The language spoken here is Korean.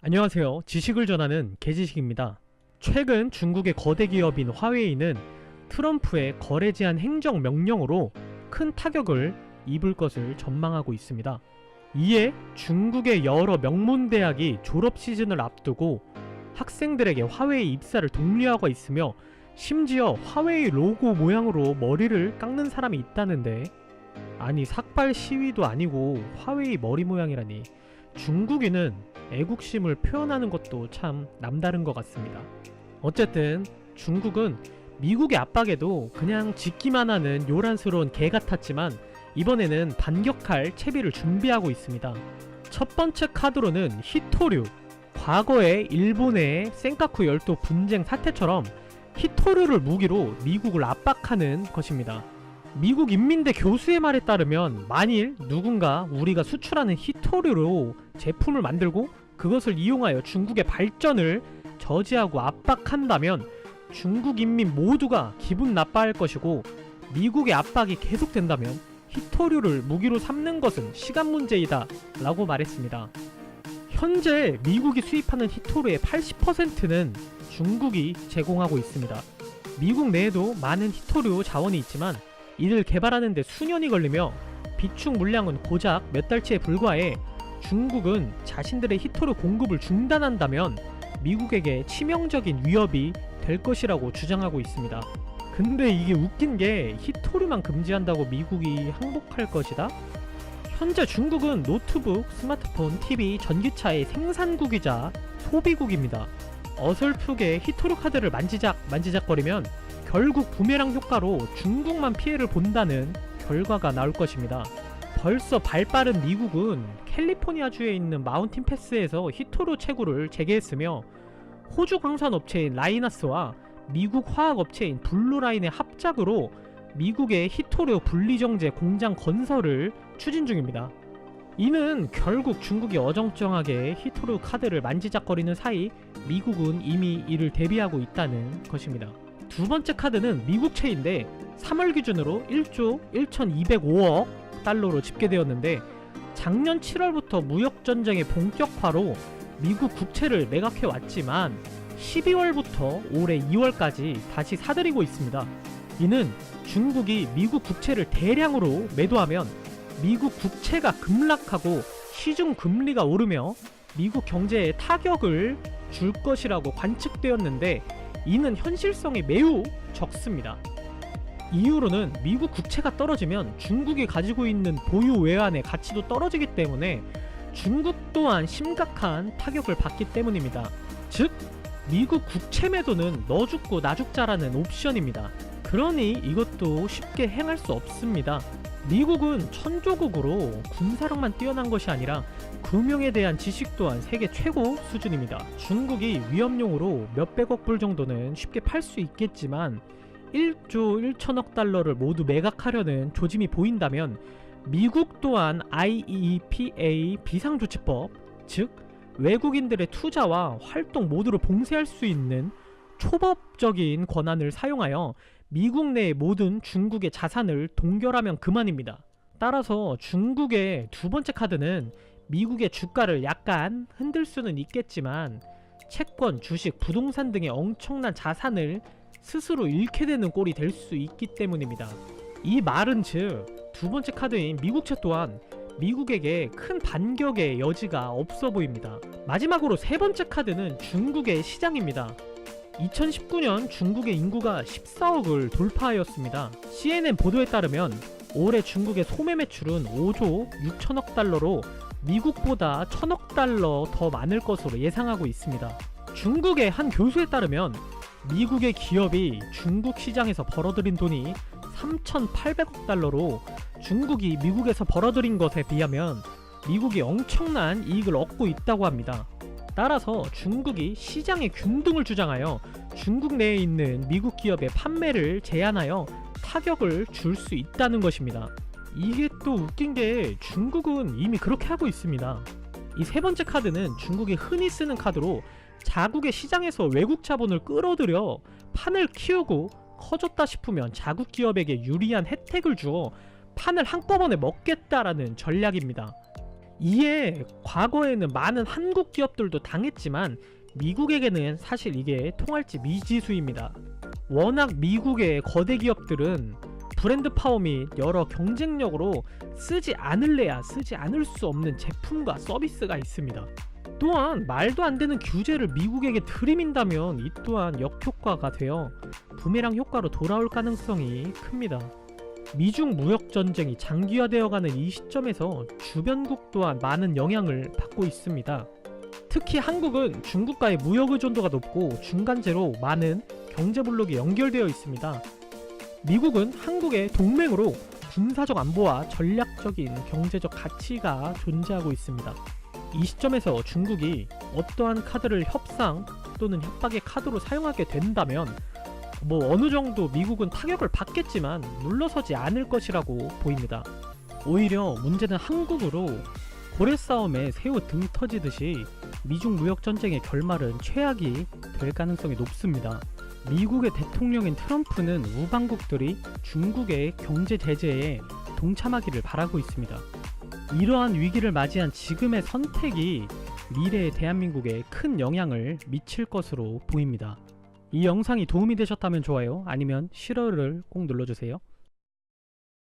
안녕하세요. 지식을 전하는 개지식입니다. 최근 중국의 거대 기업인 화웨이는 트럼프의 거래 제한 행정 명령으로 큰 타격을 입을 것을 전망하고 있습니다. 이에 중국의 여러 명문대학이 졸업 시즌을 앞두고 학생들에게 화웨이 입사를 독려하고 있으며 심지어 화웨이 로고 모양으로 머리를 깎는 사람이 있다는데, 아니 삭발 시위도 아니고 화웨이 머리 모양이라니. 중국인은 애국심을 표현하는 것도 참 남다른 것 같습니다. 어쨌든 중국은 미국의 압박에도 그냥 짖기만 하는 요란스러운 개 같았지만 이번에는 반격할 채비를 준비하고 있습니다. 첫 번째 카드로는 히토류. 과거의 일본의 센카쿠 열도 분쟁 사태처럼 히토류를 무기로 미국을 압박하는 것입니다. 미국 인민대 교수의 말에 따르면 만일 누군가 우리가 수출하는 히토류로 제품을 만들고 그것을 이용하여 중국의 발전을 저지하고 압박한다면 중국 인민 모두가 기분 나빠할 것이고, 미국의 압박이 계속된다면 히토류를 무기로 삼는 것은 시간 문제이다 라고 말했습니다. 현재 미국이 수입하는 히토류의 80%는 중국이 제공하고 있습니다. 미국 내에도 많은 히토류 자원이 있지만 이를 개발하는 데 수년이 걸리며 비축 물량은 고작 몇 달치에 불과해 중국은 자신들의 히토류 공급을 중단한다면 미국에게 치명적인 위협이 될 것이라고 주장하고 있습니다. 근데 이게 웃긴 게 히토류만 금지한다고 미국이 항복할 것이다? 현재 중국은 노트북, 스마트폰, TV, 전기차의 생산국이자 소비국입니다. 어설프게 히토류 카드를 만지작거리면 결국 부메랑 효과로 중국만 피해를 본다는 결과가 나올 것입니다. 벌써 발빠른 미국은 캘리포니아주에 있는 마운틴 패스에서 히토류 채굴을 재개했으며, 호주 광산업체인 라이나스와 미국 화학업체인 블루라인의 합작으로 미국의 히토류 분리정제 공장 건설을 추진 중입니다. 이는 결국 중국이 어정쩡하게 히토류 카드를 만지작거리는 사이 미국은 이미 이를 대비하고 있다는 것입니다. 두 번째 카드는 미국채인데 3월 기준으로 1조 1205억 달러로 집계되었는데, 작년 7월부터 무역전쟁의 본격화로 미국 국채를 매각해왔지만 12월부터 올해 2월까지 다시 사들이고 있습니다. 이는 중국이 미국 국채를 대량으로 매도하면 미국 국채가 급락하고 시중 금리가 오르며 미국 경제에 타격을 줄 것이라고 관측되었는데, 이는 현실성이 매우 적습니다. 이유로는 미국 국채가 떨어지면 중국이 가지고 있는 보유 외환의 가치도 떨어지기 때문에 중국 또한 심각한 타격을 받기 때문입니다. 즉, 미국 국채 매도는 너 죽고 나 죽자라는 옵션입니다. 그러니 이것도 쉽게 행할 수 없습니다. 미국은 천조국으로 군사력만 뛰어난 것이 아니라 금융에 대한 지식 또한 세계 최고 수준입니다. 중국이 위협용으로 몇백억 불 정도는 쉽게 팔 수 있겠지만 1조 1천억 달러를 모두 매각하려는 조짐이 보인다면 미국 또한 IEEPA 비상조치법, 즉 외국인들의 투자와 활동 모두를 봉쇄할 수 있는 초법적인 권한을 사용하여 미국 내의 모든 중국의 자산을 동결하면 그만입니다. 따라서 중국의 두 번째 카드는 미국의 주가를 약간 흔들 수는 있겠지만 채권, 주식, 부동산 등의 엄청난 자산을 스스로 잃게 되는 꼴이 될 수 있기 때문입니다. 이 말은 즉 두 번째 카드인 미국채 또한 미국에게 큰 반격의 여지가 없어 보입니다. 마지막으로 세 번째 카드는 중국의 시장입니다. 2019년 중국의 인구가 14억을 돌파하였습니다. CNN 보도에 따르면 올해 중국의 소매 매출은 5조 6천억 달러로 미국보다 1천억 달러 더 많을 것으로 예상하고 있습니다. 중국의 한 교수에 따르면 미국의 기업이 중국 시장에서 벌어들인 돈이 3,800억 달러로 중국이 미국에서 벌어들인 것에 비하면 미국이 엄청난 이익을 얻고 있다고 합니다. 따라서 중국이 시장의 균등을 주장하여 중국 내에 있는 미국 기업의 판매를 제한하여 타격을 줄 수 있다는 것입니다. 이게 또 웃긴 게 중국은 이미 그렇게 하고 있습니다. 이 세 번째 카드는 중국이 흔히 쓰는 카드로 자국의 시장에서 외국 자본을 끌어들여 판을 키우고 커졌다 싶으면 자국 기업에게 유리한 혜택을 주어 판을 한꺼번에 먹겠다라는 전략입니다. 이에 과거에는 많은 한국 기업들도 당했지만 미국에게는 사실 이게 통할지 미지수입니다. 워낙 미국의 거대 기업들은 브랜드 파워 및 여러 경쟁력으로 쓰지 않을래야 쓰지 않을 수 없는 제품과 서비스가 있습니다. 또한 말도 안 되는 규제를 미국에게 들이민다면 이 또한 역효과가 되어 부메랑 효과로 돌아올 가능성이 큽니다. 미중 무역 전쟁이 장기화되어가는 이 시점에서 주변국 또한 많은 영향을 받고 있습니다. 특히 한국은 중국과의 무역 의존도가 높고 중간재로 많은 경제 블록이 연결되어 있습니다. 미국은 한국의 동맹으로 군사적 안보와 전략적인 경제적 가치가 존재하고 있습니다. 이 시점에서 중국이 어떠한 카드를 협상 또는 협박의 카드로 사용하게 된다면 어느 정도 미국은 타격을 받겠지만 물러서지 않을 것이라고 보입니다. 오히려 문제는 한국으로 고래 싸움에 새우 등 터지듯이 미중 무역 전쟁의 결말은 최악이 될 가능성이 높습니다. 미국의 대통령인 트럼프는 우방국들이 중국의 경제 제재에 동참하기를 바라고 있습니다. 이러한 위기를 맞이한 지금의 선택이 미래의 대한민국에 큰 영향을 미칠 것으로 보입니다. 이 영상이 도움이 되셨다면 좋아요, 아니면 싫어요를 꼭 눌러주세요.